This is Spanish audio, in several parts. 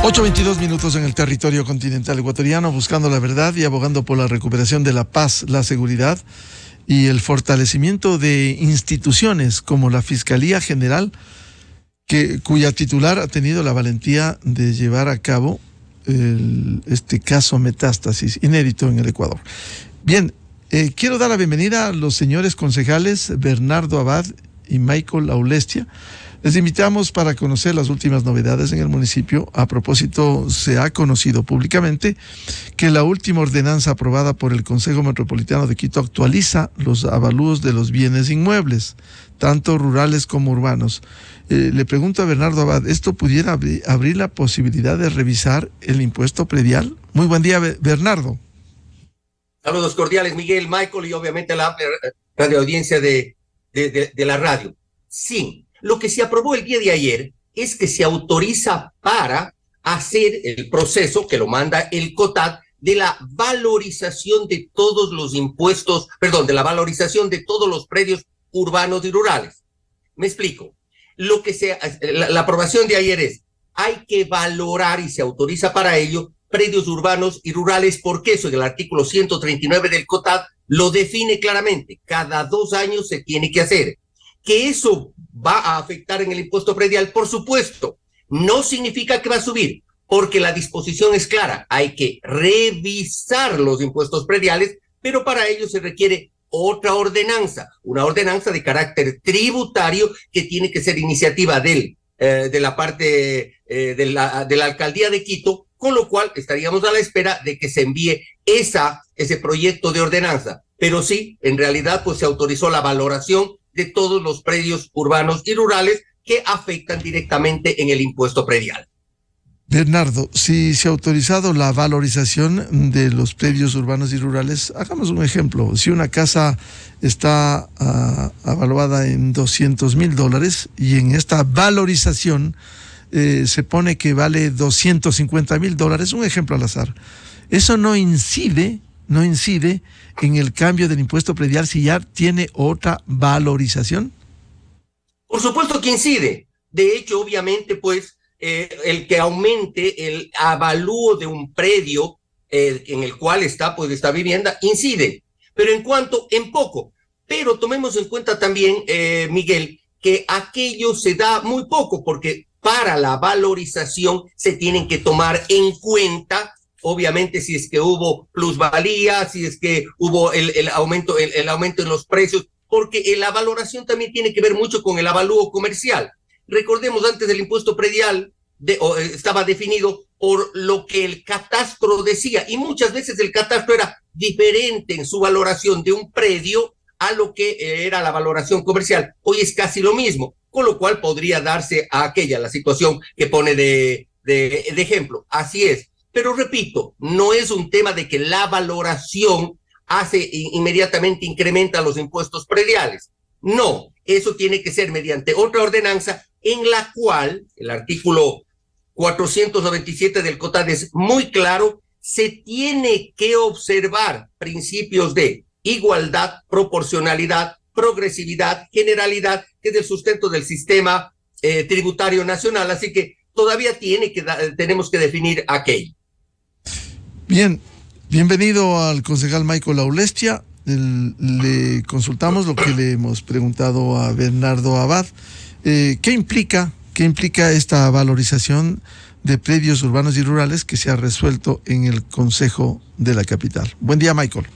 8:22 en el territorio continental ecuatoriano, buscando la verdad y abogando por la recuperación de la paz, la seguridad y el fortalecimiento de instituciones como la Fiscalía General, cuya titular ha tenido la valentía de llevar a cabo este caso Metástasis, inédito en el Ecuador. Bien, quiero dar la bienvenida a los señores concejales Bernardo Abad y Michael Aulestia. Les invitamos para conocer las últimas novedades en el municipio. A propósito, se ha conocido públicamente que la última ordenanza aprobada por el Consejo Metropolitano de Quito actualiza los avalúos de los bienes inmuebles, tanto rurales como urbanos. Le pregunto a Bernardo Abad, ¿esto pudiera abrir la posibilidad de revisar el impuesto predial? Muy buen día, Bernardo. Saludos cordiales, Miguel, Michael y obviamente la radioaudiencia de la radio. Sí. Lo que se aprobó el día de ayer es que se autoriza para hacer el proceso que lo manda el COTAD de la valorización de todos los impuestos, de la valorización de todos los predios urbanos y rurales. Me explico. La aprobación de ayer es, hay que valorar y se autoriza para ello predios urbanos y rurales, porque eso en el artículo 139 del COTAD lo define claramente. Cada 2 años se tiene que hacer. Que eso va a afectar en el impuesto predial, por supuesto, no significa que va a subir, porque la disposición es clara, hay que revisar los impuestos prediales, pero para ello se requiere otra ordenanza, una ordenanza de carácter tributario que tiene que ser iniciativa de la parte de la alcaldía de Quito, con lo cual estaríamos a la espera de que se envíe ese proyecto de ordenanza. Pero sí, en realidad, pues se autorizó la valoración de todos los predios urbanos y rurales que afectan directamente en el impuesto predial. Bernardo, si se ha autorizado la valorización de los predios urbanos y rurales, hagamos un ejemplo. Si una casa está evaluada en $200,000 y en esta valorización se pone que vale $250,000, un ejemplo al azar, eso no incide en el cambio del impuesto predial si ya tiene otra valorización. Por supuesto que incide. De hecho, obviamente, pues, el que aumente el avalúo de un predio en el cual está, pues, esta vivienda, incide. Pero en poco. Pero tomemos en cuenta también, Miguel, que aquello se da muy poco, porque para la valorización se tienen que tomar en cuenta, obviamente, si es que hubo plusvalía, si es que hubo el aumento en los precios, porque la valoración también tiene que ver mucho con el avalúo comercial. Recordemos, antes del impuesto predial estaba definido por lo que el catastro decía, y muchas veces el catastro era diferente en su valoración de un predio a lo que era la valoración comercial. Hoy es casi lo mismo, con lo cual podría darse a la situación que pone de ejemplo. Así es. Pero repito, no es un tema de que la valoración inmediatamente incrementa los impuestos prediales. No, eso tiene que ser mediante otra ordenanza en la cual el artículo 497 del COTAD es muy claro, se tiene que observar principios de igualdad, proporcionalidad, progresividad, generalidad, que es el sustento del sistema tributario nacional. Así que todavía tenemos que definir aquello. Bien, bienvenido al concejal Michael Aulestia. Le consultamos lo que le hemos preguntado a Bernardo Abad. ¿Qué implica esta valorización de predios urbanos y rurales que se ha resuelto en el Consejo de la Capital? Buen día, Michael.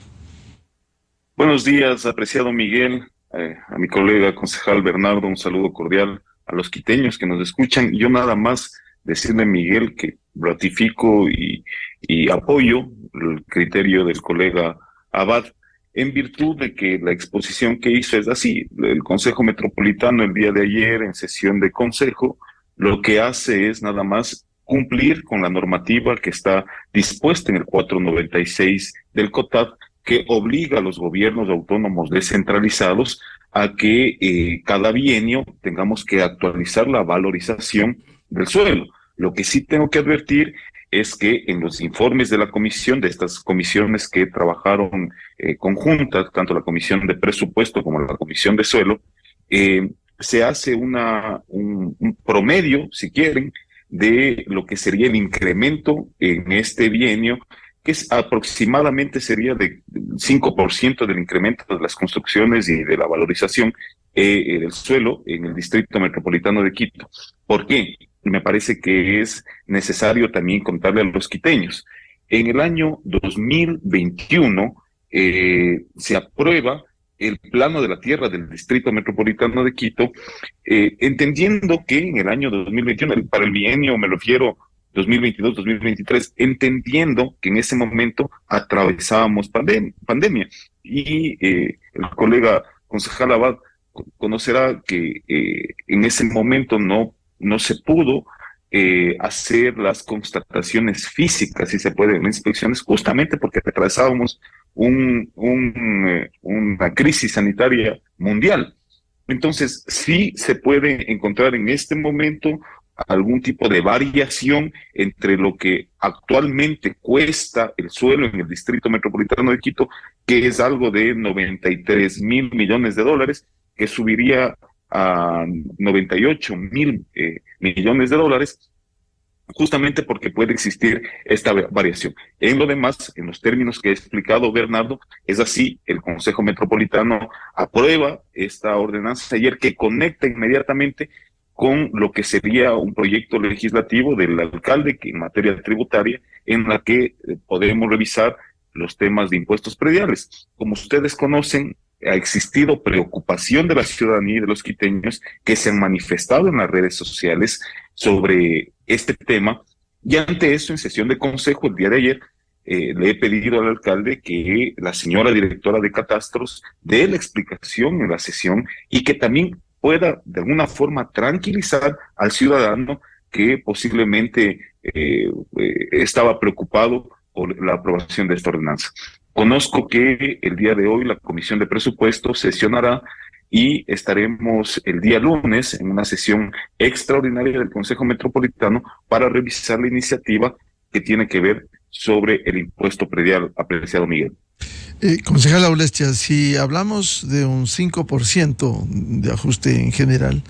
Buenos días, apreciado Miguel, a mi colega concejal Bernardo, un saludo cordial a los quiteños que nos escuchan. Yo nada más decirle, Miguel, que ratifico y apoyo el criterio del colega Abad, en virtud de que la exposición que hizo es así. El Consejo Metropolitano el día de ayer, en sesión de consejo, lo que hace es nada más cumplir con la normativa que está dispuesta en el 496 del COTAD, que obliga a los gobiernos autónomos descentralizados a que cada bienio tengamos que actualizar la valorización del suelo. Lo que sí tengo que advertir es que en los informes de la comisión, de estas comisiones que trabajaron conjuntas, tanto la comisión de presupuesto como la comisión de suelo, se hace un promedio, si quieren, de lo que sería el incremento en este bienio, que es aproximadamente sería de 5% del incremento de las construcciones y de la valorización del suelo en el Distrito Metropolitano de Quito. ¿Por qué? Me parece que es necesario también contarle a los quiteños. En el año 2021 se aprueba el plano de la tierra del Distrito Metropolitano de Quito, entendiendo que en el año 2021, para el bienio me refiero 2022-2023, entendiendo que en ese momento atravesábamos pandemia. Y el colega concejal Abad conocerá que en ese momento no se pudo hacer las constataciones físicas, si se puede, en inspecciones, justamente porque atravesábamos una crisis sanitaria mundial. Entonces, sí se puede encontrar en este momento algún tipo de variación entre lo que actualmente cuesta el suelo en el Distrito Metropolitano de Quito, que es algo de 93.000 millones de dólares, que subiría a 98.000 millones de dólares, justamente porque puede existir esta variación. En lo demás, en los términos que ha explicado Bernardo, es así: el Consejo Metropolitano aprueba esta ordenanza ayer, que conecta inmediatamente con lo que sería un proyecto legislativo del alcalde que en materia tributaria, en la que podemos revisar los temas de impuestos prediales. Como ustedes conocen, ha existido preocupación de la ciudadanía y de los quiteños que se han manifestado en las redes sociales sobre este tema, y ante eso, en sesión de consejo el día de ayer, le he pedido al alcalde que la señora directora de Catastros dé la explicación en la sesión y que también pueda de alguna forma tranquilizar al ciudadano que posiblemente estaba preocupado por la aprobación de esta ordenanza. Conozco que el día de hoy la Comisión de Presupuestos sesionará y estaremos el día lunes en una sesión extraordinaria del Consejo Metropolitano para revisar la iniciativa que tiene que ver sobre el impuesto predial, apreciado Miguel. Concejal Aulestia, si hablamos de un 5% de ajuste en general,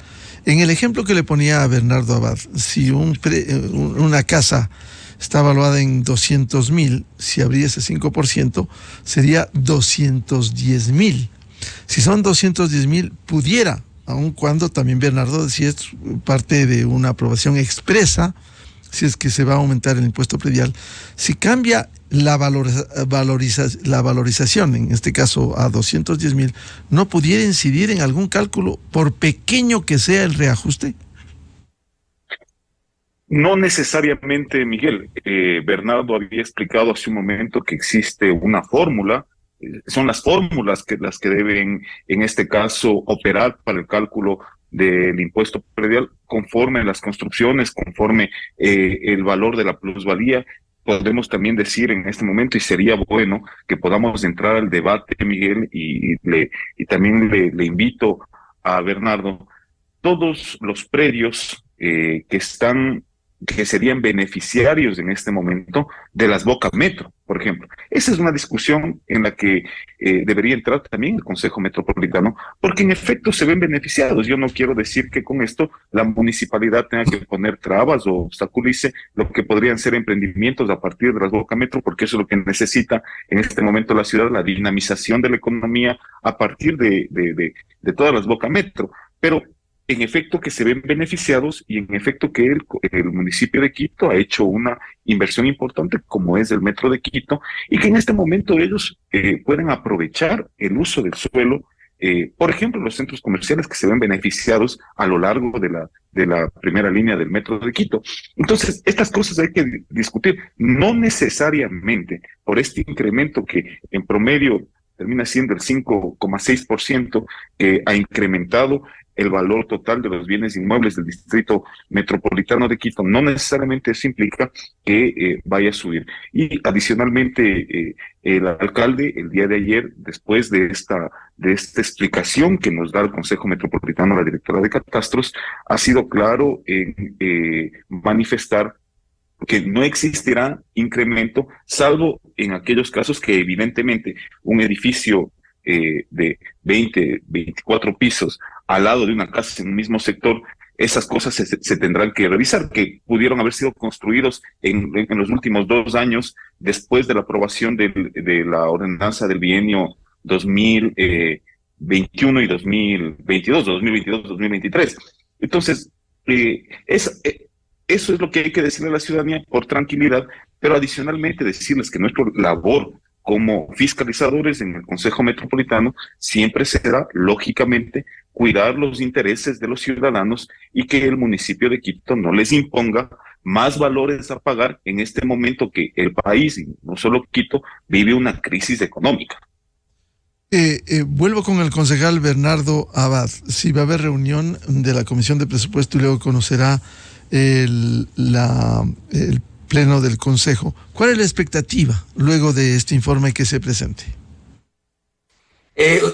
en el ejemplo que le ponía a Bernardo Abad, si una casa está valuada en 200.000, si habría ese 5%, sería 210.000. Si son 210.000, pudiera, aun cuando también Bernardo decía es parte de una aprobación expresa, si es que se va a aumentar el impuesto predial, si cambia la valorización, en este caso a 210.000, ¿no pudiera incidir en algún cálculo, por pequeño que sea el reajuste? No necesariamente, Miguel. Bernardo había explicado hace un momento que existe una fórmula. Son las fórmulas las que deben, en este caso, operar para el cálculo del impuesto predial conforme las construcciones, conforme el valor de la plusvalía. Podemos también decir en este momento, y sería bueno que podamos entrar al debate, Miguel, y también le invito a Bernardo, todos los predios que serían beneficiarios en este momento de las Boca Metro, por ejemplo. Esa es una discusión en la que debería entrar también el Consejo Metropolitano, porque en efecto se ven beneficiados. Yo no quiero decir que con esto la municipalidad tenga que poner trabas o obstaculice lo que podrían ser emprendimientos a partir de las Boca Metro, porque eso es lo que necesita en este momento la ciudad, la dinamización de la economía a partir de todas las Boca Metro. Pero en efecto que se ven beneficiados, y en efecto que el municipio de Quito ha hecho una inversión importante como es el Metro de Quito, y que en este momento ellos pueden aprovechar el uso del suelo, por ejemplo los centros comerciales que se ven beneficiados a lo largo de la primera línea del Metro de Quito. Entonces estas cosas hay que discutir, no necesariamente por este incremento que en promedio termina siendo el 5,6% que ha incrementado el valor total de los bienes inmuebles del Distrito Metropolitano de Quito. No necesariamente eso implica que vaya a subir. Y adicionalmente, el alcalde, el día de ayer, después de esta explicación que nos da el Consejo Metropolitano, la directora de Catastros, ha sido claro en manifestar que no existirá incremento, salvo en aquellos casos que evidentemente un edificio de 20, 24 pisos al lado de una casa en un mismo sector esas cosas se tendrán que revisar, que pudieron haber sido construidos en los últimos 2 años después de la aprobación de la ordenanza del bienio 2021 y 2022-2023. Entonces, eso es lo que hay que decirle a la ciudadanía por tranquilidad, pero adicionalmente decirles que nuestra labor como fiscalizadores en el Consejo Metropolitano siempre será, lógicamente, cuidar los intereses de los ciudadanos y que el municipio de Quito no les imponga más valores a pagar en este momento que el país, y no solo Quito, vive una crisis económica. Vuelvo con el concejal Bernardo Abad. Si va a haber reunión de la Comisión de Presupuesto y luego conocerá el pleno del Consejo. ¿Cuál es la expectativa luego de este informe que se presente?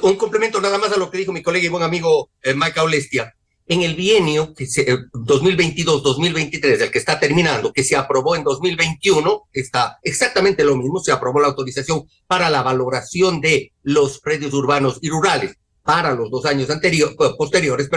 Un complemento nada más a lo que dijo mi colega y buen amigo Maica Olestia. En el bienio 2022-2023, el que está terminando, que se aprobó en 2021, está exactamente lo mismo. Se aprobó la autorización para la valoración de los predios urbanos y rurales para los 2 años posteriores.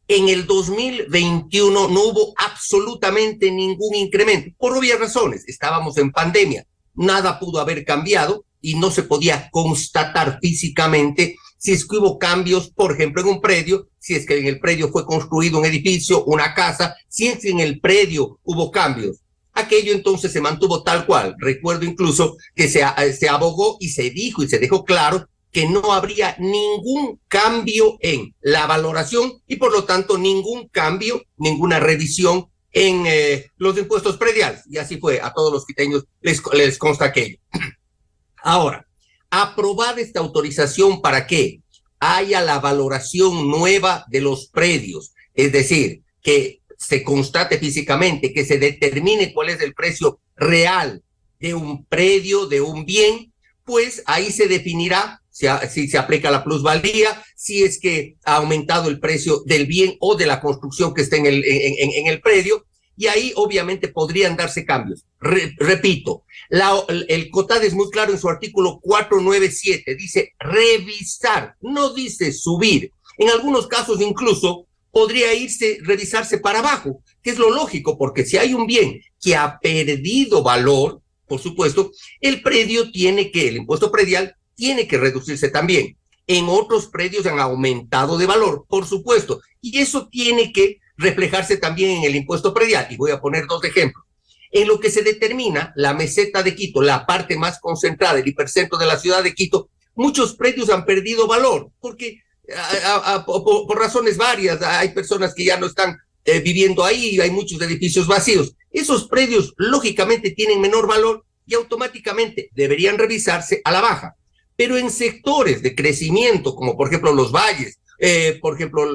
En el 2021 no hubo absolutamente ningún incremento, por obvias razones. Estábamos en pandemia, nada pudo haber cambiado y no se podía constatar físicamente si es que hubo cambios, por ejemplo, en un predio, si es que en el predio fue construido un edificio, una casa, si es que en el predio hubo cambios. Aquello entonces se mantuvo tal cual. Recuerdo incluso que se abogó y se dijo y se dejó claro que no habría ningún cambio en la valoración y por lo tanto ningún cambio, ninguna revisión en los impuestos prediales. Y así fue, a todos los quiteños les consta aquello. Ahora, aprobar esta autorización para que haya la valoración nueva de los predios, es decir, que se constate físicamente, que se determine cuál es el precio real de un predio, de un bien, pues ahí se definirá si se aplica la plusvalía, si es que ha aumentado el precio del bien o de la construcción que esté en el predio, y ahí obviamente podrían darse cambios. Repito, el COTAD es muy claro en su artículo 497, dice revisar, no dice subir. En algunos casos incluso podría revisarse para abajo, que es lo lógico, porque si hay un bien que ha perdido valor, por supuesto, el impuesto predial tiene que reducirse también. En otros predios han aumentado de valor, por supuesto, y eso tiene que reflejarse también en el impuesto predial. Y voy a poner 2 ejemplos. En lo que se determina la meseta de Quito, la parte más concentrada, el hipercentro de la ciudad de Quito, muchos predios han perdido valor, porque por razones varias, hay personas que ya no están viviendo ahí, hay muchos edificios vacíos. Esos predios, lógicamente, tienen menor valor y automáticamente deberían revisarse a la baja. Pero en sectores de crecimiento, como por ejemplo los valles, por ejemplo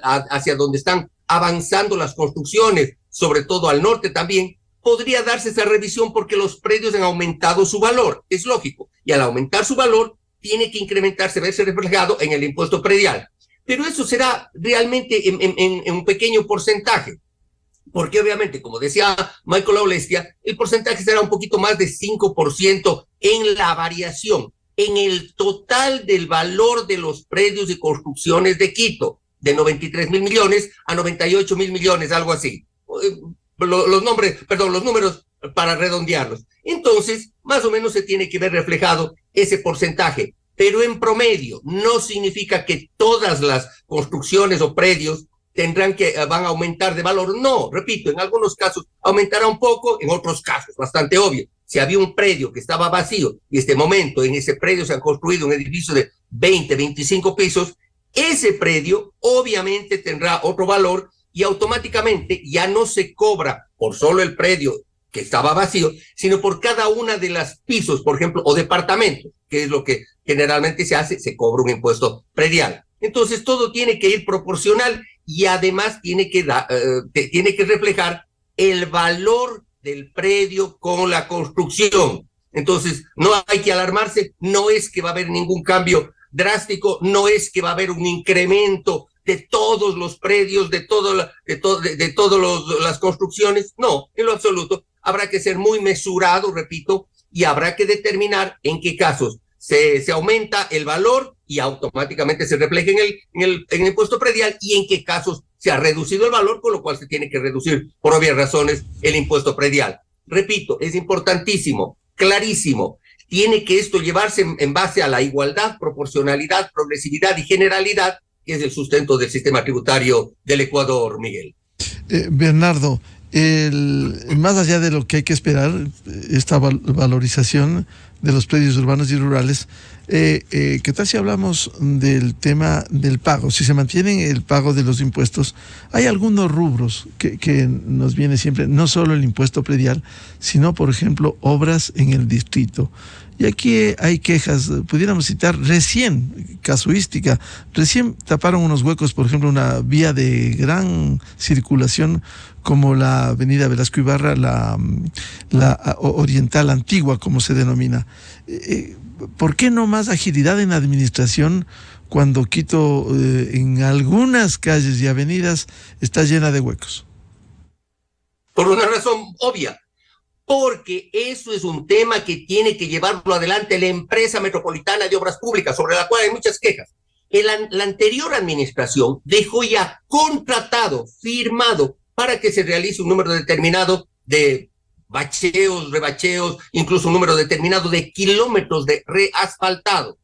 hacia donde están avanzando las construcciones, sobre todo al norte también, podría darse esa revisión porque los predios han aumentado su valor, es lógico, y al aumentar su valor tiene que incrementarse, verse reflejado en el impuesto predial. Pero eso será realmente en un pequeño porcentaje, porque obviamente, como decía Michael Aulestia, el porcentaje será un poquito más de 5% en la variación, en el total del valor de los predios y construcciones de Quito, de 93,000 millones a 98,000 millones, algo así. Los números para redondearlos. Entonces, más o menos se tiene que ver reflejado ese porcentaje, pero en promedio no significa que todas las construcciones o predios van a aumentar de valor. No, repito, en algunos casos aumentará un poco, en otros casos, bastante obvio. Si había un predio que estaba vacío y en ese predio se han construido un edificio de 20, 25 pisos, ese predio obviamente tendrá otro valor y automáticamente ya no se cobra por solo el predio que estaba vacío, sino por cada una de las pisos, por ejemplo, o departamentos, que es lo que generalmente se hace, se cobra un impuesto predial. Entonces todo tiene que ir proporcional y además tiene que reflejar el valor del predio con la construcción. Entonces no hay que alarmarse, no es que va a haber ningún cambio drástico, no es que va a haber un incremento de todos los predios, de todas las construcciones, no, en lo absoluto. Habrá que ser muy mesurado, repito, y habrá que determinar en qué casos se aumenta el valor y automáticamente se refleja en el impuesto predial y en qué casos se ha reducido el valor, con lo cual se tiene que reducir por obvias razones el impuesto predial. Repito, es importantísimo, clarísimo, tiene que esto llevarse en base a la igualdad, proporcionalidad, progresividad y generalidad, que es el sustento del sistema tributario del Ecuador, Miguel. Bernardo, más allá de lo que hay que esperar, esta valorización de los predios urbanos y rurales, ¿qué tal si hablamos del tema del pago? Si se mantiene el pago de los impuestos, hay algunos rubros que nos viene siempre, no solo el impuesto predial, sino, por ejemplo, obras en el distrito. Y aquí hay quejas, pudiéramos citar recién, casuística, recién taparon unos huecos, por ejemplo, una vía de gran circulación como la avenida Velasco Ibarra, la oriental antigua, como se denomina. ¿Por qué no más agilidad en la administración cuando Quito, en algunas calles y avenidas, está llena de huecos? Por una razón obvia. Porque eso es un tema que tiene que llevarlo adelante la empresa metropolitana de obras públicas, sobre la cual hay muchas quejas. La anterior administración dejó ya contratado, firmado, para que se realice un número determinado de bacheos, rebacheos, incluso un número determinado de kilómetros de reasfaltado.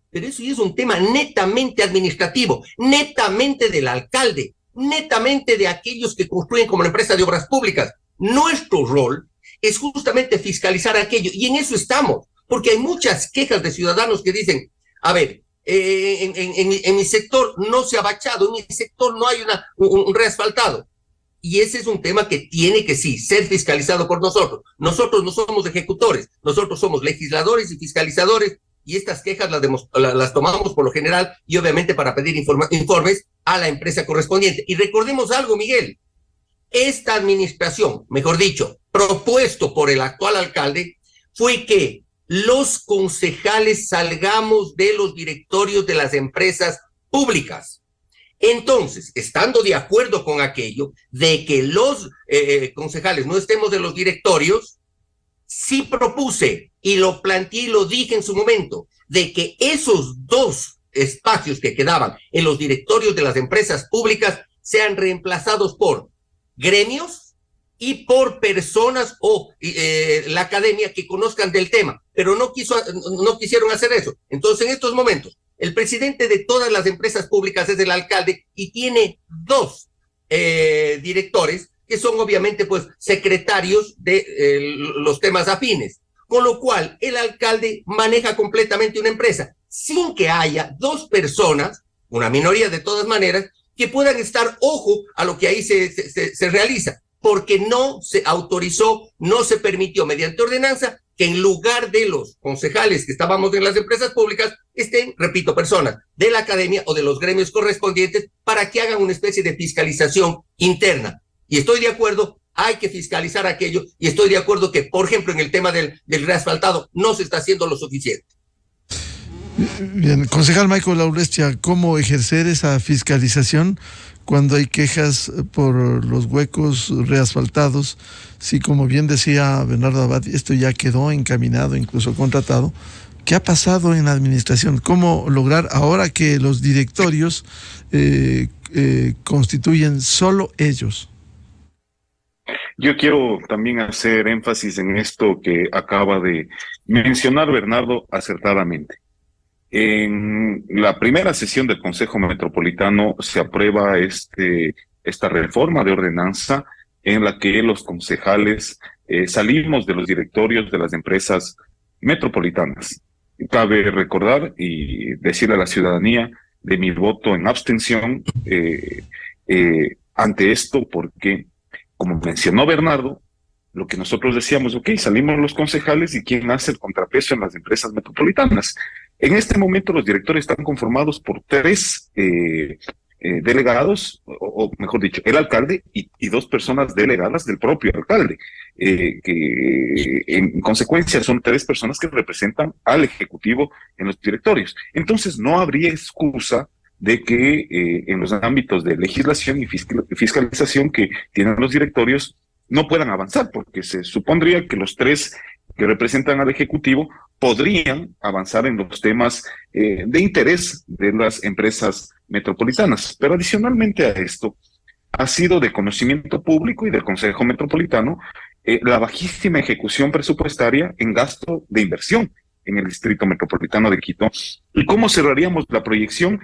Pero eso ya es un tema netamente administrativo, netamente del alcalde, netamente de aquellos que construyen como la empresa de obras públicas. Nuestro rol es justamente fiscalizar aquello, y en eso estamos, porque hay muchas quejas de ciudadanos que dicen, a ver, en mi sector no se ha bachado, en mi sector no hay un reasfaltado, y ese es un tema que tiene que sí ser fiscalizado por nosotros. Nosotros no somos ejecutores, nosotros somos legisladores y fiscalizadores, y estas quejas las tomamos por lo general, y obviamente para pedir informes a la empresa correspondiente. Y recordemos algo, Miguel, esta administración, mejor dicho, propuesto por el actual alcalde, fue que los concejales salgamos de los directorios de las empresas públicas. Entonces, estando de acuerdo con aquello, de que los concejales no estemos de los directorios, sí propuse y lo planteé y lo dije en su momento, de que esos dos espacios que quedaban en los directorios de las empresas públicas sean reemplazados por gremios y por personas o la academia que conozcan del tema, pero no quisieron hacer eso. Entonces, en estos momentos, el presidente de todas las empresas públicas es el alcalde y tiene dos directores que son obviamente pues secretarios de los temas afines, con lo cual el alcalde maneja completamente una empresa sin que haya dos personas, una minoría de todas maneras, que puedan estar ojo a lo que ahí se realiza, porque no se autorizó, no se permitió mediante ordenanza que en lugar de los concejales que estábamos en las empresas públicas estén, repito, personas de la academia o de los gremios correspondientes para que hagan una especie de fiscalización interna. Y estoy de acuerdo, hay que fiscalizar aquello, y estoy de acuerdo que, por ejemplo, en el tema del reasfaltado no se está haciendo lo suficiente. Bien, concejal Michael Laurestia, ¿cómo ejercer esa fiscalización cuando hay quejas por los huecos reasfaltados? Sí, como bien decía Bernardo Abad, esto ya quedó encaminado, incluso contratado. ¿Qué ha pasado en la administración? ¿Cómo lograr ahora que los directorios constituyen solo ellos? Yo quiero también hacer énfasis en esto que acaba de mencionar Bernardo acertadamente. En la primera sesión del Consejo Metropolitano se aprueba esta reforma de ordenanza en la que los concejales salimos de los directorios de las empresas metropolitanas. Cabe recordar y decirle a la ciudadanía de mi voto en abstención ante esto, porque, como mencionó Bernardo, lo que nosotros decíamos, ok, salimos los concejales y ¿quién hace el contrapeso en las empresas metropolitanas? En este momento los directores están conformados por tres delegados, o mejor dicho, el alcalde y dos personas delegadas del propio alcalde, que en consecuencia son tres personas que representan al Ejecutivo en los directorios. Entonces no habría excusa de que en los ámbitos de legislación y fiscalización que tienen los directorios no puedan avanzar, porque se supondría que los tres que representan al Ejecutivo podrían avanzar en los temas de interés de las empresas metropolitanas. Pero adicionalmente a esto, ha sido de conocimiento público y del Consejo Metropolitano la bajísima ejecución presupuestaria en gasto de inversión en el Distrito Metropolitano de Quito. ¿Y cómo cerraríamos la proyección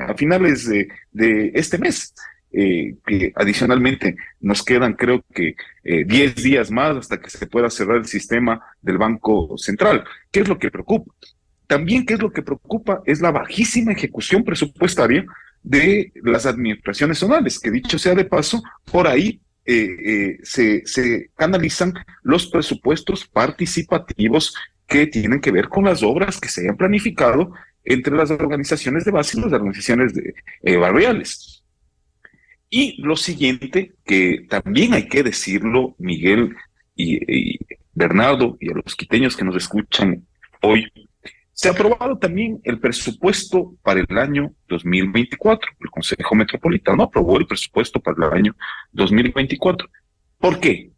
a finales de este mes? Que adicionalmente nos quedan, creo que 10 días más hasta que se pueda cerrar el sistema del Banco Central. ¿Qué es lo que preocupa? También, ¿qué es lo que preocupa? Es la bajísima ejecución presupuestaria de las administraciones zonales, que dicho sea de paso, por ahí se canalizan los presupuestos participativos que tienen que ver con las obras que se hayan planificado entre las organizaciones de base y las organizaciones barriales. Y lo siguiente, que también hay que decirlo, Miguel y Bernardo, y a los quiteños que nos escuchan hoy, se ha aprobado también el presupuesto para el año 2024. El Consejo Metropolitano aprobó el presupuesto para el año 2024. ¿Por qué?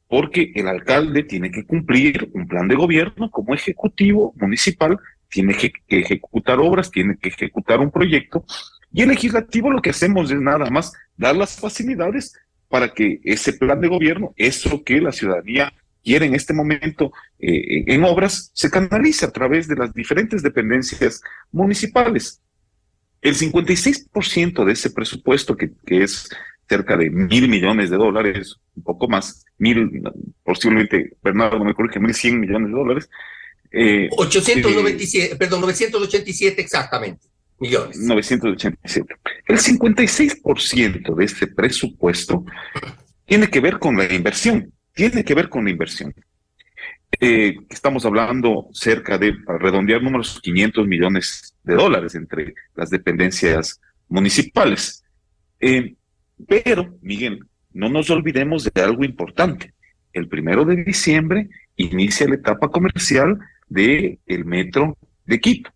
Porque el alcalde tiene que cumplir un plan de gobierno como ejecutivo municipal, tiene que ejecutar obras, tiene que ejecutar un proyecto, y el legislativo lo que hacemos es nada más dar las facilidades para que ese plan de gobierno, eso que la ciudadanía quiere en este momento en obras, se canaliza a través de las diferentes dependencias municipales. El 56% de ese presupuesto, que es cerca de $1,000 millones, un poco más, posiblemente, Bernardo me corrige, $1,100 millones. 987 exactamente, millones. 987. El 56% de este presupuesto tiene que ver con la inversión. Estamos hablando cerca de, para redondear números, $500 millones entre las dependencias municipales. Pero, Miguel, no nos olvidemos de algo importante. El 1 de diciembre inicia la etapa comercial del Metro de Quito.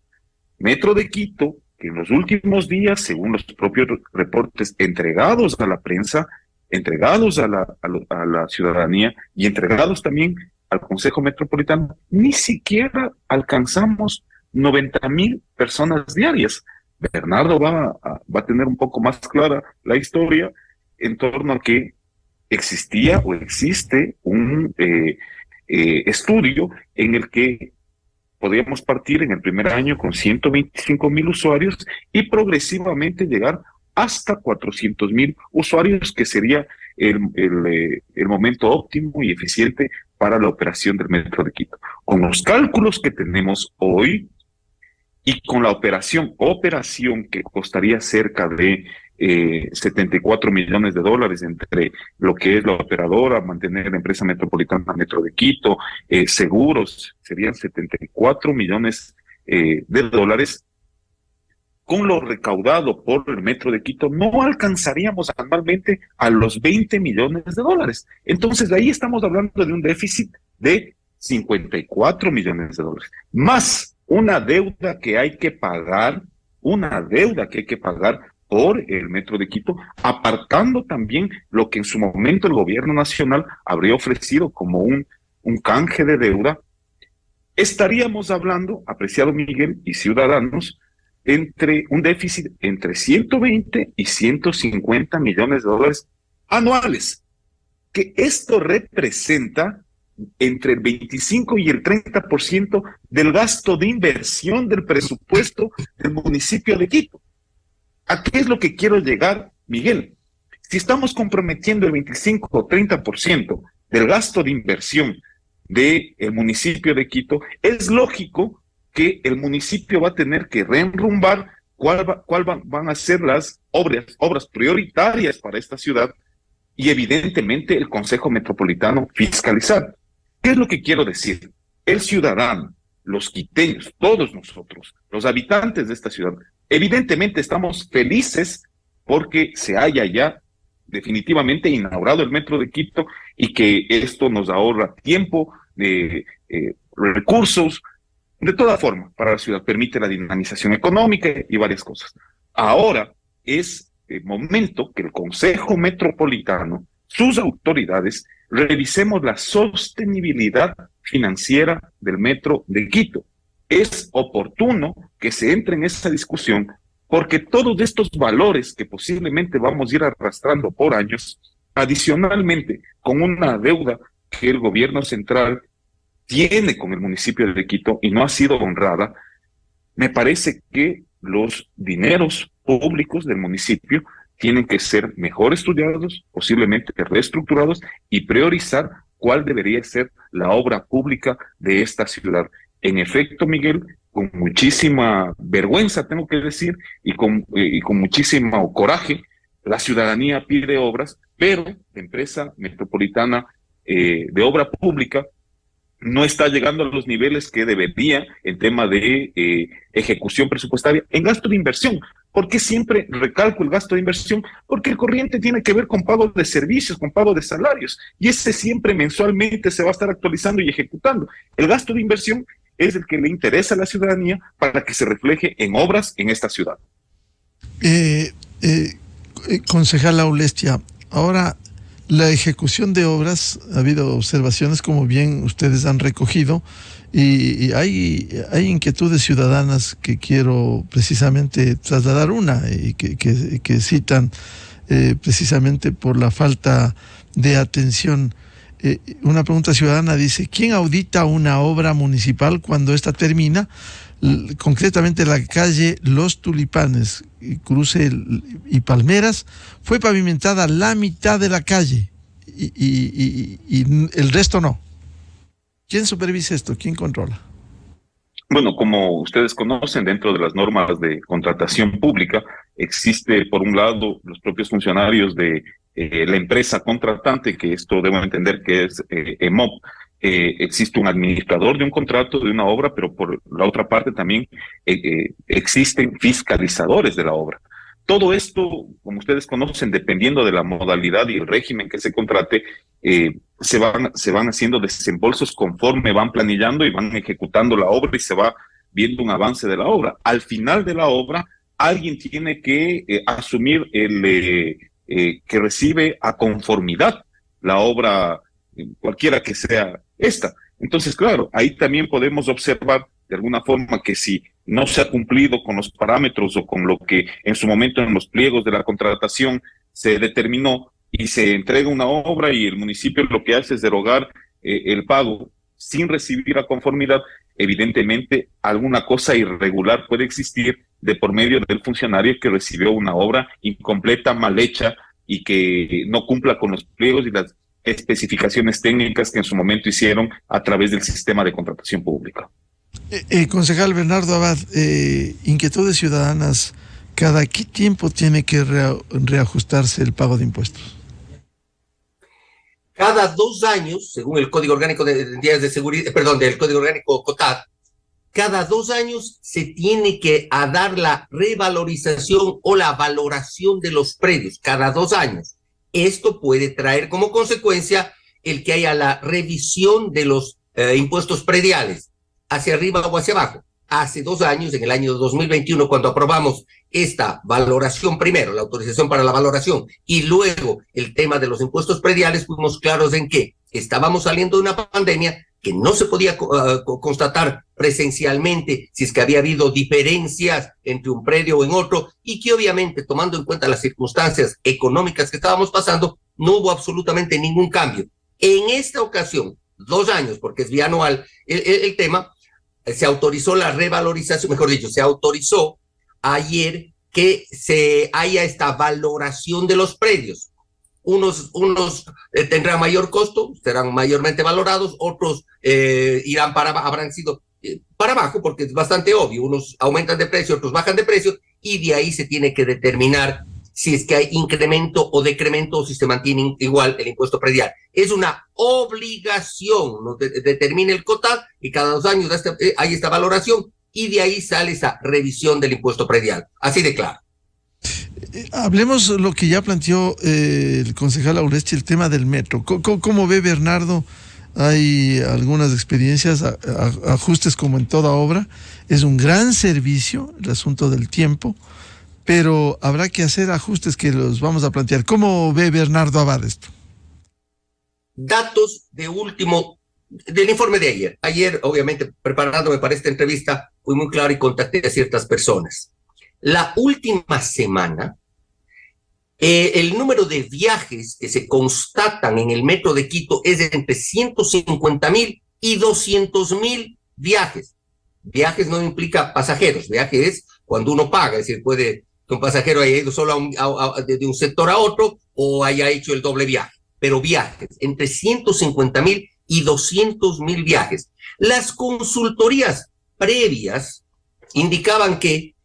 Metro de Quito, que en los últimos días, según los propios reportes entregados a la prensa, entregados a la ciudadanía y entregados también al Consejo Metropolitano, ni siquiera alcanzamos 90,000 personas diarias. Bernardo va a tener un poco más clara la historia en torno a que existía o existe un estudio en el que podíamos partir en el primer año con 125,000 usuarios y progresivamente llegar hasta 400,000 usuarios, que sería el momento óptimo y eficiente para la operación del Metro de Quito. Con los cálculos que tenemos hoy y con la operación que costaría cerca de $74 millones entre lo que es la operadora, mantener la empresa metropolitana Metro de Quito, seguros, serían $74 millones. Con lo recaudado por el Metro de Quito, no alcanzaríamos anualmente a los $20 millones. Entonces, de ahí estamos hablando de un déficit de $54 millones, más una deuda que hay que pagar, por el Metro de Quito, apartando también lo que en su momento el gobierno nacional habría ofrecido como un canje de deuda. Estaríamos hablando, apreciado Miguel y ciudadanos, entre un déficit entre 120 y 150 millones de dólares anuales, que esto representa entre el 25 y el 30% del gasto de inversión del presupuesto del municipio de Quito. ¿A qué es lo que quiero llegar, Miguel? Si estamos comprometiendo el 25 o 30% del gasto de inversión del municipio de Quito, es lógico que el municipio va a tener que reenrumbar cuál van a ser las obras prioritarias para esta ciudad, y evidentemente el Consejo Metropolitano fiscalizar. ¿Qué es lo que quiero decir? El ciudadano, los quiteños, todos nosotros, los habitantes de esta ciudad, evidentemente estamos felices porque se haya ya definitivamente inaugurado el Metro de Quito y que esto nos ahorra tiempo, recursos, de toda forma, para la ciudad, permite la dinamización económica y varias cosas. Ahora es el momento que el Consejo Metropolitano, sus autoridades, revisemos la sostenibilidad financiera del Metro de Quito. Es oportuno que se entre en esa discusión porque todos estos valores que posiblemente vamos a ir arrastrando por años, adicionalmente con una deuda que el gobierno central tiene con el municipio de Quito y no ha sido honrada, me parece que los dineros públicos del municipio tienen que ser mejor estudiados, posiblemente reestructurados y priorizar cuál debería ser la obra pública de esta ciudad. En efecto, Miguel, con muchísima vergüenza, tengo que decir, y con muchísimo coraje, la ciudadanía pide obras, pero la empresa metropolitana de obra pública no está llegando a los niveles que debería en tema de ejecución presupuestaria en gasto de inversión. ¿Por qué siempre recalco el gasto de inversión? Porque el corriente tiene que ver con pago de servicios, con pago de salarios, y ese siempre mensualmente se va a estar actualizando y ejecutando. El gasto de inversión es el que le interesa a la ciudadanía para que se refleje en obras en esta ciudad. Concejal Aulestia, ahora la ejecución de obras, ha habido observaciones como bien ustedes han recogido y hay inquietudes ciudadanas que quiero precisamente trasladar y que citan precisamente por la falta de atención. Una pregunta ciudadana dice: ¿quién audita una obra municipal cuando ésta termina? Concretamente la calle Los Tulipanes, cruce y Palmeras, fue pavimentada la mitad de la calle y el resto no. ¿Quién supervisa esto? ¿Quién controla? Bueno, como ustedes conocen, dentro de las normas de contratación pública, existe por un lado los propios funcionarios de la empresa contratante, que esto debo entender que es EMOP. Existe un administrador de un contrato, de una obra, pero por la otra parte también existen fiscalizadores de la obra. Todo esto, como ustedes conocen, dependiendo de la modalidad y el régimen que se contrate, se van haciendo desembolsos conforme van planillando y van ejecutando la obra y se va viendo un avance de la obra. Al final de la obra, alguien tiene que asumir que recibe a conformidad la obra, cualquiera que sea esta. Entonces, claro, ahí también podemos observar de alguna forma que si no se ha cumplido con los parámetros o con lo que en su momento en los pliegos de la contratación se determinó y se entrega una obra y el municipio lo que hace es derogar el pago sin recibir a conformidad, evidentemente alguna cosa irregular puede existir de por medio del funcionario que recibió una obra incompleta, mal hecha y que no cumpla con los pliegos y las especificaciones técnicas que en su momento hicieron a través del sistema de contratación pública. Concejal Bernardo Abad, inquietudes ciudadanas, ¿cada qué tiempo tiene que reajustarse el pago de impuestos? Cada 2 años, según el Código Orgánico de Entidades de Seguridad, perdón, del Código Orgánico COTAD, cada 2 años se tiene que dar la revalorización o la valoración de los predios, cada 2 años. Esto puede traer como consecuencia el que haya la revisión de los impuestos prediales, hacia arriba o hacia abajo. Hace 2 años, en el año 2021, cuando aprobamos esta valoración primero, la autorización para la valoración, y luego el tema de los impuestos prediales, fuimos claros en que estábamos saliendo de una pandemia que no se podía constatar presencialmente si es que había habido diferencias entre un predio o en otro, y que obviamente, tomando en cuenta las circunstancias económicas que estábamos pasando, no hubo absolutamente ningún cambio. En esta ocasión, 2 años, porque es bianual el tema, se autorizó la revalorización, mejor dicho, se autorizó ayer que se haya esta valoración de los predios. Unos tendrán mayor costo, serán mayormente valorados, otros habrán sido para abajo, porque es bastante obvio, unos aumentan de precio, otros bajan de precio, y de ahí se tiene que determinar si es que hay incremento o decremento o si se mantiene igual el impuesto predial. Es una obligación, ¿no? Determina el COTAD y cada 2 años hay esta valoración y de ahí sale esa revisión del impuesto predial. Así de claro. Hablemos lo que ya planteó el concejal Aulestia, el tema del metro. ¿Cómo ve Bernardo? Hay algunas experiencias, ajustes como en toda obra. Es un gran servicio el asunto del tiempo, pero habrá que hacer ajustes que los vamos a plantear. ¿Cómo ve Bernardo Abad esto? Datos del informe de ayer. Ayer, obviamente, preparándome para esta entrevista, fui muy claro y contacté a ciertas personas. la última semana, el número de viajes que se constatan en el metro de Quito es de entre 150.000 y 200.000 viajes. Viajes no implica pasajeros, viajes es cuando uno paga, es decir, puede que un pasajero haya ido solo de un sector a otro o haya hecho el doble viaje, pero viajes, entre 150.000 y 200.000 viajes. Las consultorías previas indicaban que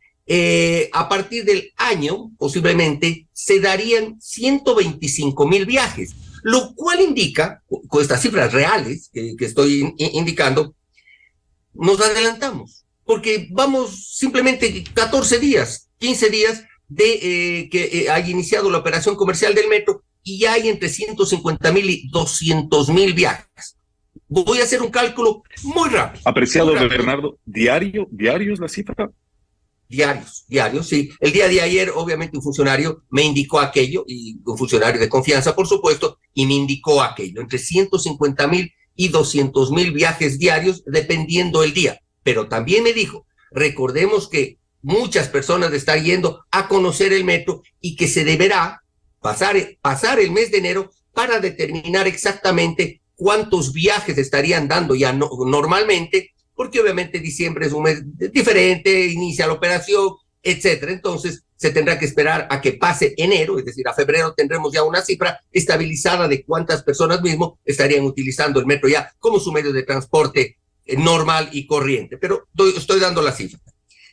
a partir del año, posiblemente, se darían 125.000 viajes, lo cual indica, con estas cifras reales que estoy indicando, nos adelantamos, porque vamos simplemente 14 días, 15 días de que haya iniciado la operación comercial del metro y ya hay entre 150.000 y 200.000 viajes. Voy a hacer un cálculo muy rápido. Apreciado Bernardo, ¿diario es la cifra? Diarios, sí. El día de ayer, obviamente, un funcionario me indicó aquello, y un funcionario de confianza, por supuesto, y me indicó aquello, entre 150.000 y 200.000 viajes diarios, dependiendo el día. Pero también me dijo, recordemos que muchas personas están yendo a conocer el metro y que se deberá pasar el mes de enero para determinar exactamente cuántos viajes estarían dando ya normalmente, porque obviamente diciembre es un mes diferente, inicia la operación, etcétera. Entonces se tendrá que esperar a que pase enero, es decir, a febrero tendremos ya una cifra estabilizada de cuántas personas mismo estarían utilizando el metro ya como su medio de transporte normal y corriente. Pero estoy dando la cifra.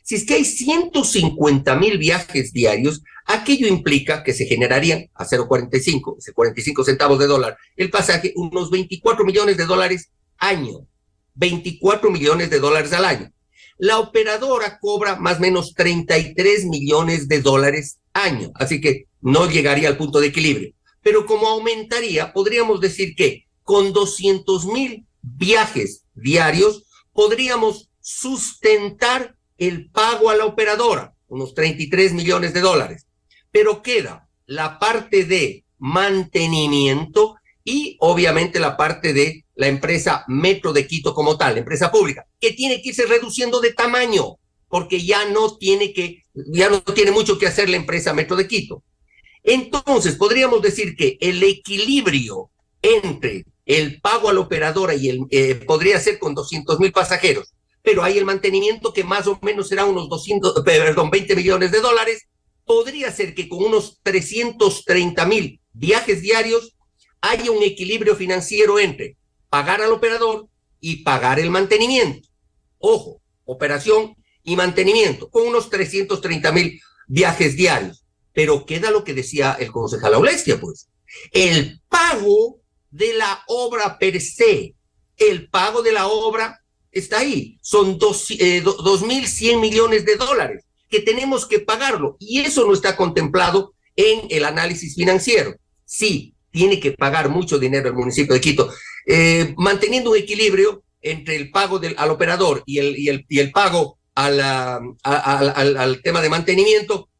Si es que hay 150.000 viajes diarios, aquello implica que se generarían a 45 centavos de dólar el pasaje, unos 24 millones de dólares año. 24 millones de dólares al año. La operadora cobra más o menos 33 millones de dólares año, así que no llegaría al punto de equilibrio. Pero como aumentaría, podríamos decir que con 200.000 viajes diarios podríamos sustentar el pago a la operadora, unos 33 millones de dólares. Pero queda la parte de mantenimiento y obviamente la parte de la empresa Metro de Quito como tal, la empresa pública, que tiene que irse reduciendo de tamaño, porque ya no tiene mucho que hacer la empresa Metro de Quito. Entonces, podríamos decir que el equilibrio entre el pago a la operadora y podría ser con 200.000 pasajeros, pero hay el mantenimiento que más o menos será unos 20 millones de dólares, podría ser que con unos 330.000 viajes diarios haya un equilibrio financiero entre pagar al operador y pagar el mantenimiento. Ojo, operación y mantenimiento, con unos 330.000 viajes diarios. Pero queda lo que decía el concejal Aulestia, pues. El pago de la obra per se, el pago de la obra está ahí. Son 2.100 millones de dólares que tenemos que pagarlo. Y eso no está contemplado en el análisis financiero. Sí, tiene que pagar mucho dinero el municipio de Quito, manteniendo un equilibrio entre el pago al operador y el pago al tema de mantenimiento.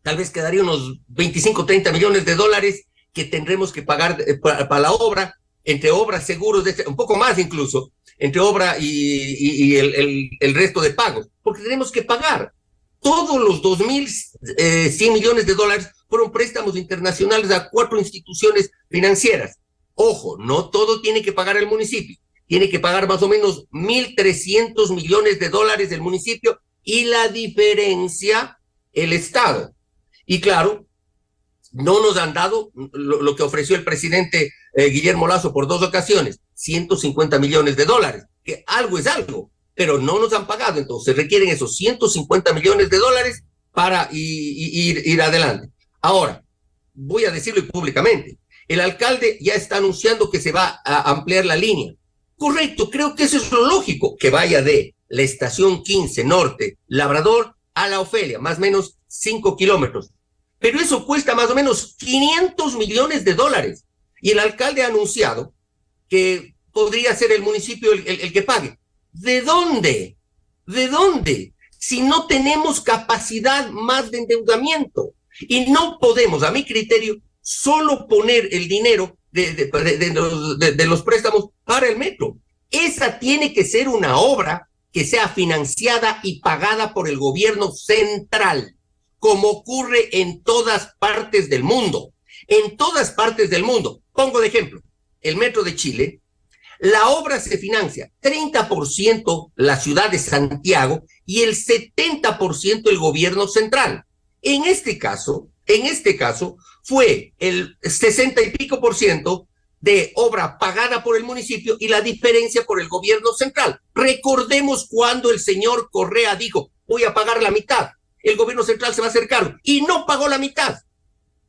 Tal vez quedaría unos 25, 30 millones de dólares que tendremos que pagar para la obra, entre obras, seguros, un poco más incluso, entre obra y el resto de pagos, porque tenemos que pagar. Todos los 2.100 millones de dólares fueron préstamos internacionales a 4 instituciones financieras. Ojo, no todo tiene que pagar el municipio. Tiene que pagar más o menos 1.300 millones de dólares del municipio y la diferencia el Estado. Y claro, no nos han dado lo que ofreció el presidente Guillermo Lasso por 2 ocasiones, 150 millones de dólares, que algo es algo, pero no nos han pagado. Entonces requieren esos 150 millones de dólares para ir adelante. Ahora, voy a decirlo públicamente, el alcalde ya está anunciando que se va a ampliar la línea. Correcto, creo que eso es lo lógico, que vaya de la estación 15 Norte, Labrador, a la Ofelia, más o menos 5 kilómetros. Pero eso cuesta más o menos 500 millones de dólares. Y el alcalde ha anunciado que podría ser el municipio el que pague. ¿De dónde? ¿De dónde? Si no tenemos capacidad más de endeudamiento. Y no podemos, a mi criterio, solo poner el dinero de los préstamos para el metro. Esa tiene que ser una obra que sea financiada y pagada por el gobierno central, como ocurre en todas partes del mundo. En todas partes del mundo. Pongo de ejemplo, el Metro de Chile, la obra se financia 30% la ciudad de Santiago y el 70% el gobierno central. En este caso, fue el 60 y pico por ciento de obra pagada por el municipio y la diferencia por el gobierno central. Recordemos cuando el señor Correa dijo, voy a pagar la mitad, el gobierno central se va a hacer cargo, y no pagó la mitad,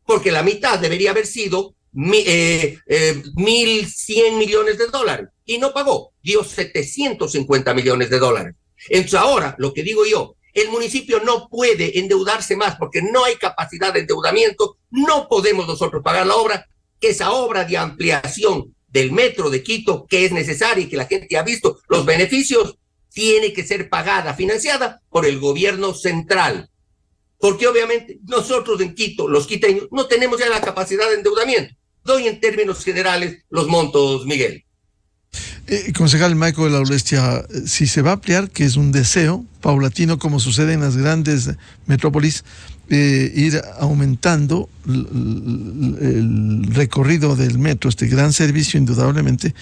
porque la mitad debería haber sido 1.100 millones de dólares, y no pagó, dio 750 millones de dólares. Entonces ahora, lo que digo yo, el municipio no puede endeudarse más porque no hay capacidad de endeudamiento, no podemos nosotros pagar la obra, que esa obra de ampliación del metro de Quito, que es necesaria y que la gente ha visto los beneficios, tiene que ser pagada, financiada por el gobierno central. Porque obviamente nosotros en Quito, los quiteños, no tenemos ya la capacidad de endeudamiento. Doy en términos generales los montos, Miguel. Concejal Michael Aulestia, si se va a ampliar, que es un deseo paulatino como sucede en las grandes metrópolis, ir aumentando el recorrido del metro, este gran servicio indudablemente,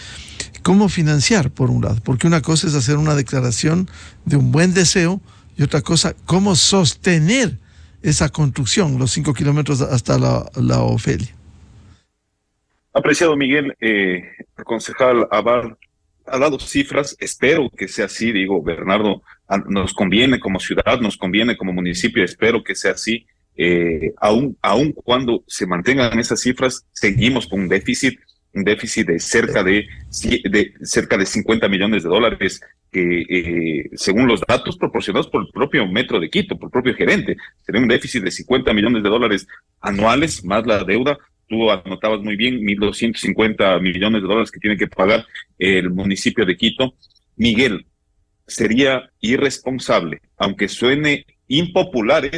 ¿cómo financiar por un lado? Porque una cosa es hacer una declaración de un buen deseo y otra cosa, ¿cómo sostener esa construcción, los 5 kilómetros hasta la Ofelia? Apreciado Miguel, el concejal Abad ha dado cifras, espero que sea así, digo, Bernardo, nos conviene como ciudad, nos conviene como municipio, espero que sea así, aun cuando se mantengan esas cifras, seguimos con un déficit de cerca de 50 millones de dólares, que según los datos proporcionados por el propio Metro de Quito, por el propio gerente, sería un déficit de 50 millones de dólares anuales, más la deuda. Tú anotabas muy bien, 1.250 millones de dólares que tiene que pagar el municipio de Quito. Miguel, sería irresponsable, aunque suene impopular,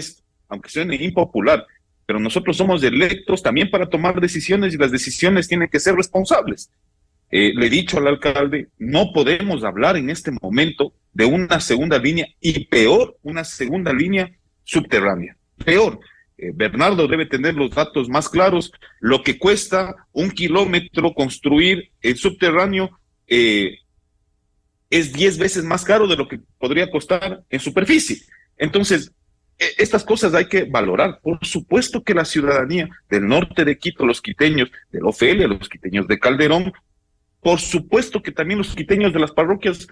pero nosotros somos electos también para tomar decisiones y las decisiones tienen que ser responsables. Le he dicho al alcalde, no podemos hablar en este momento de una segunda línea y peor, una segunda línea subterránea. Peor. Bernardo debe tener los datos más claros. Lo que cuesta 1 kilómetro construir el subterráneo es 10 veces más caro de lo que podría costar en superficie. Entonces, estas cosas hay que valorar. Por supuesto que la ciudadanía del norte de Quito, los quiteños de la Ofelia, los quiteños de Calderón, por supuesto que también los quiteños de las parroquias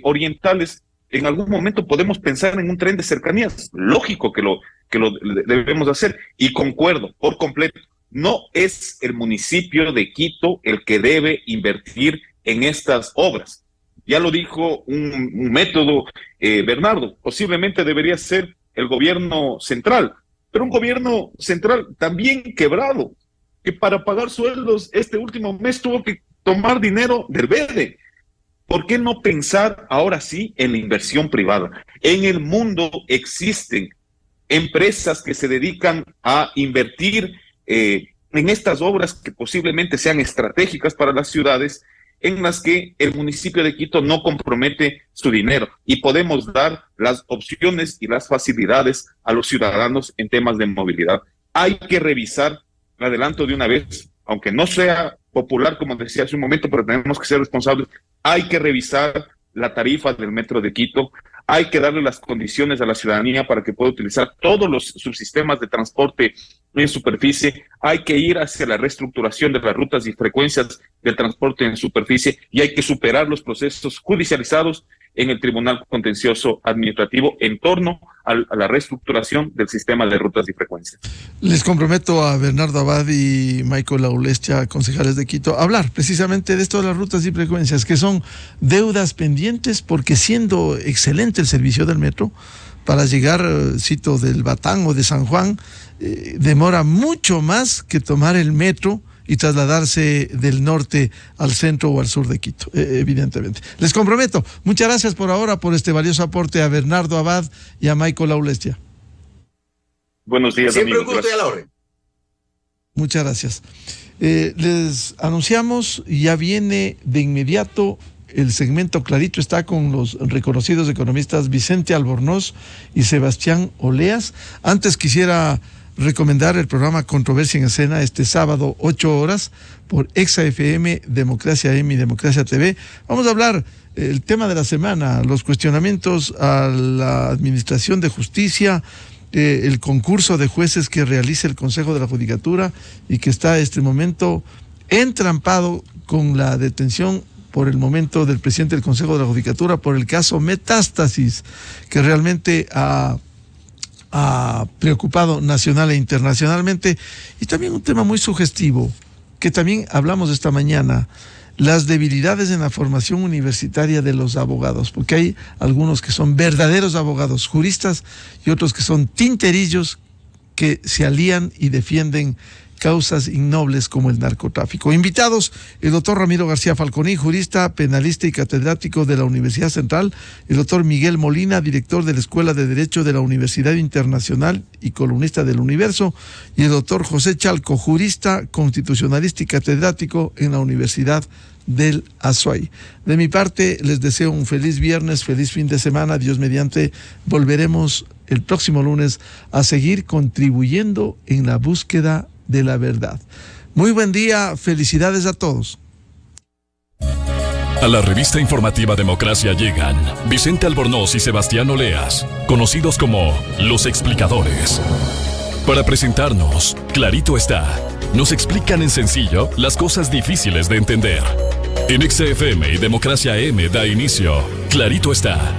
orientales, en algún momento podemos pensar en un tren de cercanías. Lógico que lo debemos hacer. Y concuerdo por completo, no es el municipio de Quito el que debe invertir en estas obras. Ya lo dijo un método, Bernardo, posiblemente debería ser el gobierno central, pero un gobierno central también quebrado, que para pagar sueldos este último mes tuvo que tomar dinero del BEDE. ¿Por qué no pensar ahora sí en la inversión privada? En el mundo existen empresas que se dedican a invertir en estas obras que posiblemente sean estratégicas para las ciudades, en las que el municipio de Quito no compromete su dinero y podemos dar las opciones y las facilidades a los ciudadanos en temas de movilidad. Hay que revisar, me adelanto de una vez, aunque no sea popular, como decía hace un momento, pero tenemos que ser responsables, hay que revisar la tarifa del Metro de Quito, hay que darle las condiciones a la ciudadanía para que pueda utilizar todos los subsistemas de transporte en superficie, hay que ir hacia la reestructuración de las rutas y frecuencias del transporte en superficie y hay que superar los procesos judicializados en el Tribunal Contencioso Administrativo en torno a la reestructuración del sistema de rutas y frecuencias. Les comprometo a Bernardo Abad y Michael Aulestia, concejales de Quito, a hablar precisamente de esto de las rutas y frecuencias, que son deudas pendientes, porque siendo excelente el servicio del metro, para llegar, cito, del Batán o de San Juan, demora mucho más que tomar el metro y trasladarse del norte al centro o al sur de Quito, evidentemente. Les comprometo. Muchas gracias por ahora por este valioso aporte a Bernardo Abad y a Michael Aulestia. Buenos días, siempre amigos. Un gusto y a la orden. Muchas gracias. Les anunciamos, ya viene de inmediato el segmento Clarito está con los reconocidos economistas Vicente Albornoz y Sebastián Oleas. Antes quisiera recomendar el programa Controversia en Escena este sábado 8 horas por Exa FM, Democracia M y Democracia TV. Vamos a hablar el tema de la semana, los cuestionamientos a la Administración de Justicia, el concurso de jueces que realiza el Consejo de la Judicatura y que está en este momento entrampado con la detención por el momento del presidente del Consejo de la Judicatura por el caso Metástasis, que realmente ha preocupado nacional e internacionalmente. Y también un tema muy sugestivo, que también hablamos esta mañana, las debilidades en la formación universitaria de los abogados, porque hay algunos que son verdaderos abogados, juristas, y otros que son tinterillos que se alían y defienden causas innobles como el narcotráfico. Invitados, el doctor Ramiro García Falconi, jurista, penalista y catedrático de la Universidad Central, el doctor Miguel Molina, director de la Escuela de Derecho de la Universidad Internacional y columnista del Universo, y el doctor José Chalco, jurista, constitucionalista y catedrático en la Universidad del Azuay. De mi parte, les deseo un feliz viernes, feliz fin de semana. Dios mediante, volveremos el próximo lunes a seguir contribuyendo en la búsqueda de la verdad. Muy buen día, felicidades a todos. A la revista informativa Democracia llegan Vicente Albornoz y Sebastián Oleas, conocidos como Los Explicadores. Para presentarnos, Clarito está. Nos explican en sencillo las cosas difíciles de entender. En XFM y Democracia M da inicio, Clarito está.